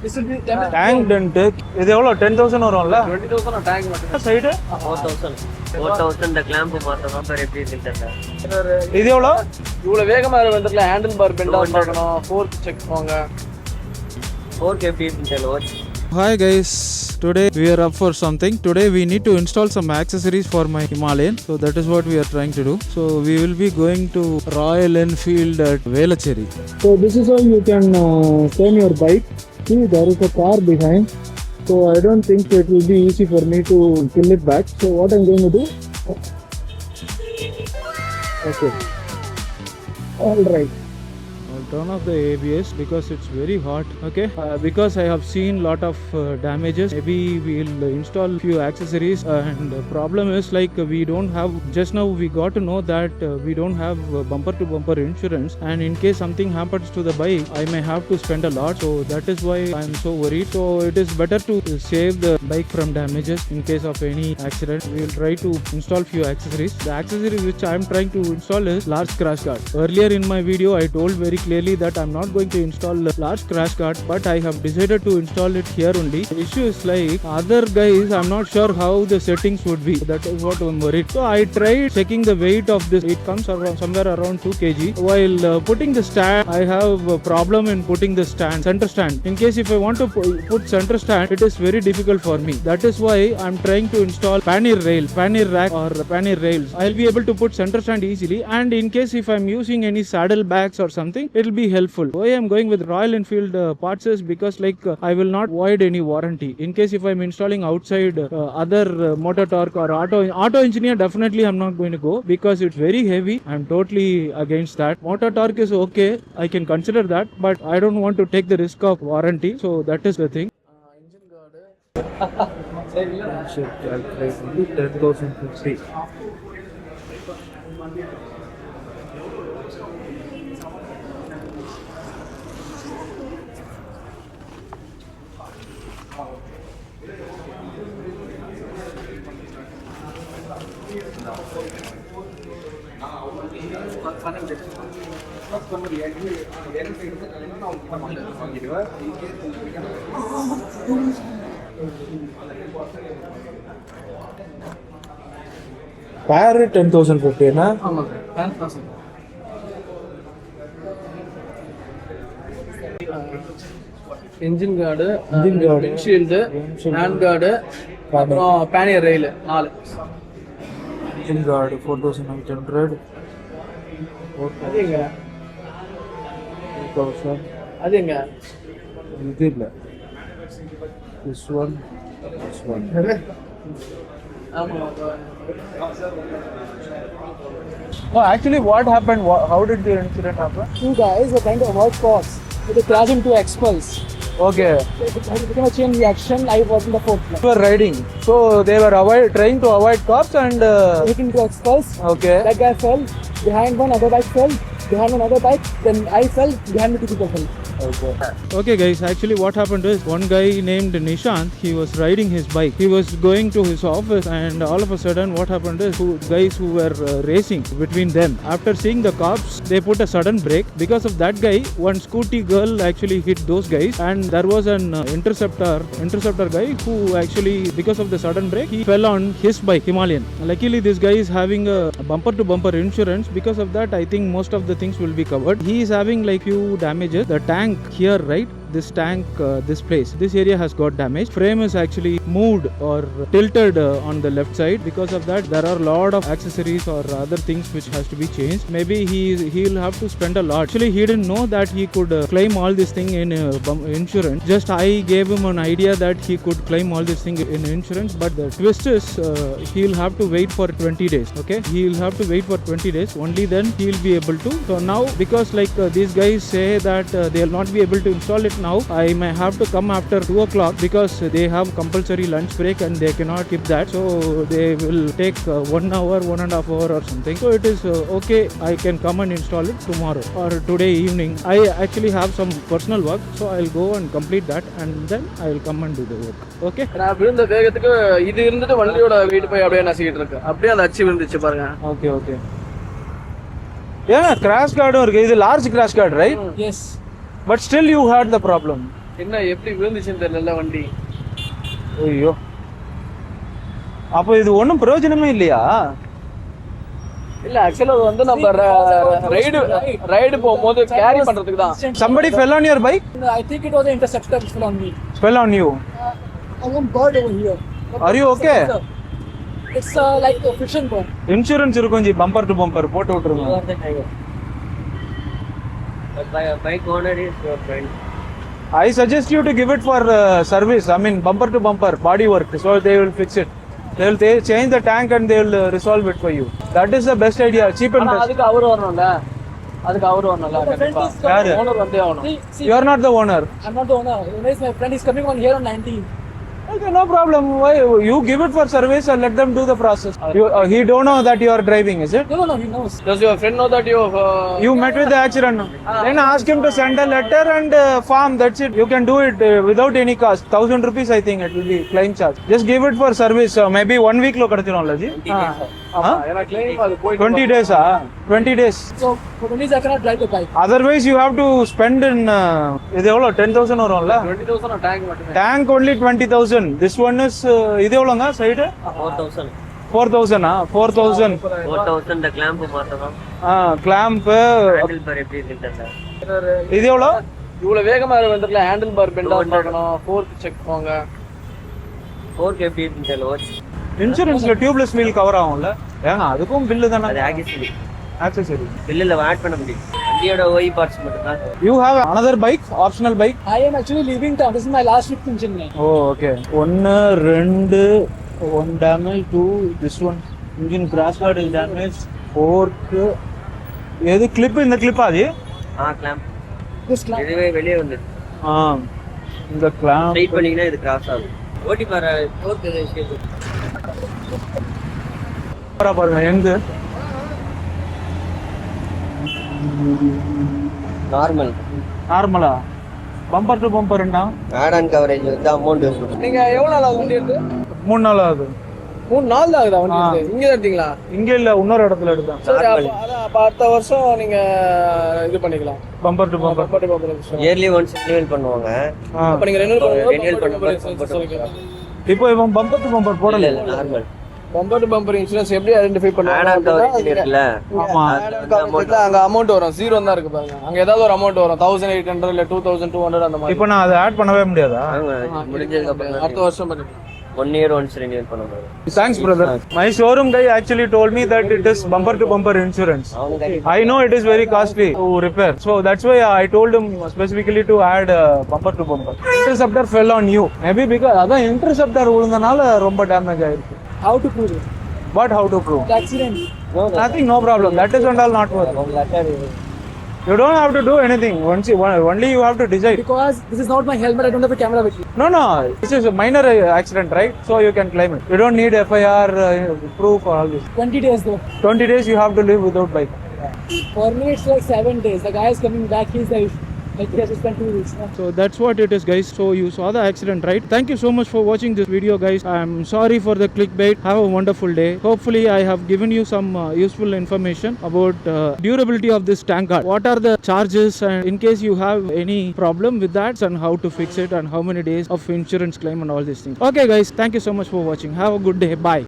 This will be damage. Tank dent. இது எவ்வளோ 10,000 வரும்ல? 20,000 tank மட்டும். சைடு 4,000 இந்த கிளாம்ப் மாத்தணும் சார் எப்படி இருக்குன்னு. இது எவ்வளோ? இவ்வளவு வேகமா வந்துட்டல ஹேண்டில் பார் பெண்ட் ஆஃப் பண்ணனும். ஃபோர்க் செக் பண்ணுங்க. ஃபோர்க் எப்படி இருக்குன்னு. Hi guys, today we are up for something. Today we need to install some accessories for my Himalayan. So that is what we are trying to do. So we will be going to Royal Enfield at Accessory. So this is how you can turn your bike. See, there is a car behind. So I don't think it will be easy for me to pull it back. So what I'm going to do? Okay. All right. I'll turn off the ABS because it's very hot. Okay. Because I have seen lot of damages. Maybe we'll install few accessories. And the problem is like we don't have. Just now we got to know that we don't have bumper to bumper insurance. And in case something happens to the bike, I may have to spend a lot. So that is why I'm so worried. So it is better to save the bike from damages in case of any accident. We will try to install few accessories. The accessory which I'm trying to install is large crash guard. Earlier in my video, I told very clearly that I'm not going to install a large crash guard, but I have decided to install it here only. The issue is like other guys, I'm not sure how the settings would be. That is what I'm worried. So I tried checking the weight of this. It comes around somewhere around 2 kg. While putting the stand, I have a problem in putting the stand, center stand. In case if I want to put center stand, it is very difficult for me. That is why I'm trying to install pannier rack or pannier rails. I'll be able to put center stand easily. And in case if I'm using any saddle bags or something, it will be helpful. Why I'm going with Royal Enfield parts is because like I will not void any warranty. In case if I'm installing outside other motor torque or auto engineer, definitely I'm not going to go because it's very heavy. I'm totally against that. Motor torque is okay, I can consider that, but I don't want to take the risk of warranty. So that is the thing. Engine guard. 10,050. Pair 10,050 na? ஆமா sir 10,000. Engine card, windshield, hand card, அப்புறம் பேனியர் rail 4. Engine guard 4,800. அது எங்க? 4,000. அது எங்க? இது இல்ல. This one. ஆமா. No, actually what happened? How did the incident happen? Two guys were trying to avoid cops. They crashed into expels. Okay. It became a chain reaction. I was in the fourth line. They were riding. So they were trying to avoid cops and... Hit into expels. Okay. That guy fell. Behind one other bike fell. Behind another bike. Then I fell. Behind me two people fell. Okay guys, actually what happened is one guy named Nishant, he was riding his bike. He was going to his office and all of a sudden what happened is guys who were racing between them. After seeing the cops, they put a sudden brake. Because of that guy, one scooty girl actually hit those guys and there was an interceptor guy who actually, because of the sudden brake, he fell on his bike, Himalayan. Luckily this guy is having a bumper to bumper insurance. Because of that, I think most of the things will be covered. He is having like few damages. The tank here, right? This tank, this area has got damaged. Frame is actually moved or tilted on the left side. Because of that, there are a lot of accessories or other things which has to be changed. Maybe he'll have to spend a lot. Actually, he didn't know that he could claim all this thing in insurance. Just I gave him an idea that he could claim all this thing in insurance. But the twist is he'll have to wait for 20 days. Okay, he'll have to wait for 20 days. Only then he'll be able to. So now, because like these guys say that they'll not be able to install it now, I may have to come after 2 o'clock because they have compulsory lunch break and they cannot keep that. So they will take 1 hour, 1.5 hour or something. So it is okay, I can come and install it tomorrow or today evening. I actually have some personal work, so I'll go and complete that and then I'll come and do the work. Okay. நான் விழுந்த வேகத்துக்கு இது இருந்துட்டு வண்டியோட wait போய் அப்படியே நசிக்கிட்டு இருக்கு. அப்படியே அந்த அச்சு விழுந்துச்சு பாருங்க. Okay okay. Yeah, crash guard or is a large crash guard, right? Yes. But still you had the problem. என்ன எப்படி விழுந்துச்சுன்னு தெரியல வண்டி. ஐயோ, அப்போ இது ஒன்றும் பிரயோஜனமே இல்லையா? இல்ல ஆக்சுவலா அது வந்து நம்ம ரைடு போகும்போது கேரி பண்றதுக்கு தான். Somebody fell on your bike? I think it was an interceptor which fell on me. Fell on you? One bird over here. Are you okay? It's like a fishing bird. Insurance இருக்கும் G, bumper to bumper போட்டு விட்டுருங்க. You are the driver. But my bike owner is your friend. I suggest you to give it for service. I mean bumper to bumper body work, so they will fix it. They will change the tank and they will resolve it for you. That is the best idea, cheap and best. அதுக்கு அவர் வரணும்ல, அதுக்கு அவர் வரணும்ல. கண்டிப்பா யாரு? Owner வந்தே ஆகணும். See, You are not the owner. I'm not the owner. My friend is coming on here on 19. Okay, no problem. Why you give it for service and let them do the process. He don't know that you are driving, is it? No, he knows. Does your friend know that You met with the accident. Then ask him to send a letter and form. That's it. You can do it without any cost. 1,000 rupees, I think it will be claim charge. Just give it for service. Maybe 1 week lo kadachiromla ji. ஏன்னா claim அது போய் 20 days 20 days. So for 20 days I cannot drive the bike. Otherwise you have to spend in இது எவ்வளோ 10,000 வரும்ல. 20,000 tank மட்டுமே. Tank only 20,000. This one is இது எவ்வளோங்க side? 4,000. 4,000 4,000. 4,000 the clamp மாத்தணும். Clamp. Handle bar எப்படி இருக்குன்னு. இது எவ்வளோ? இவ்வளவு வேகமா வந்துடல. ஹேண்டில் பார் பெண்ட் ஆஃப் பண்ணணும். ஃபோர்க் செக் போங்க. ஃபோர்க் எப்படி இருக்குன்னு தெரியல. இன்சூரன்ஸ்ல டியூப்லெஸ் வீல் கவர் ஆகும்ல. ஏங்க அதுக்கும் பில்லு தானே. அது accessory. Accessory. பில்லுல ஆட் பண்ண முடியும். வண்டியோட OE parts மட்டும் தான். You have another bike, optional bike? I am actually leaving town. This is my last trip in Chennai. Oh, okay. 1, 2, 1 damage, 2, this one. Engine crash guard is damaged. 4th. எது clip இந்த clip Aadhi? clamp. This clamp. இதுவே வெளியே வந்து. இந்த clamp. Straight பண்ணீங்கன்னா இது cross ஆகும். ஓட்டி பாரு ஃபோர்க் ஷேப். பாருங்க எங்க நார்மலா பம்பர் டு பம்பர்னா ஆட் ஆன் கவரேஜ் வந்து அமௌண்ட் வரும். நீங்க எவ்வளவு நாள் ஆகுது வண்டி எடுத்து? 3 நாள் ஆகுது. 3 நாள் தான் ஆகுதா வண்டி எடுத்து? இங்க தான் எடுத்தீங்களா? இங்க இல்ல, இன்னொரு இடத்துல எடுத்தேன். சரி, அப்ப அடுத்த வருஷம் நீங்க இது பண்ணிக்கலாம். Bumper to bumper. Yearly once renewal பண்ணுவாங்க. அப்ப நீங்க renewal பண்ணும்போது இப்போ இவன் பம்பர் டு பம்பர் போடல. இல்ல normal bumper to bumper insurance எப்படி ஐடென்டிஃபை ஆட் ஆன் கவரேஜ் இருக்குல்ல. ஆமா. அங்க அமௌண்ட் வரும். 0 தான் இருக்கு பாருங்க. அங்க ஏதாவது ஒரு அமௌண்ட் வரும். 1,800 இல்ல 2,200 அந்த மாதிரி. இப்போ நான் அதை ஆட் பண்ணவே முடியாதா? முடிஞ்சதுக்கு அப்புறம் அடுத்த வருஷம் பண்ணிக்கலாம். 1 year once renewal பண்ணுவாங்க. Thanks brother. My showroom guy actually told me that it is bumper to bumper insurance. I know it is very costly to repair, so that's why I told him specifically to add bumper to bumper. Interceptor fell on you. Maybe because அதான் interceptor விழுந்தனால ரொம்ப damage ஆயிருக்கு. How to prove it? But how to prove? The accident. Nothing, no problem. That is and all not worth. You don't have to do anything. Only you have to decide. Because this is not my helmet, I don't have a camera with me. No, this is a minor accident, right? So you can claim it. You don't need FIR proof or all this. 20 days though. 20 days you have to live without bike. For me it's like 7 days. The guy is coming back, he's like he has to spend 2 weeks. So that's what it is, guys. So you saw the accident, right? Thank you so much for watching this video, guys. I'm sorry for the clickbait. Have a wonderful day. Hopefully I have given you some useful information about durability of this tank guard. What are the charges, and in case you have any problem with that, and how to fix it, and how many days of insurance claim and all these things. Okay guys, thank you so much for watching. Have a good day. Bye.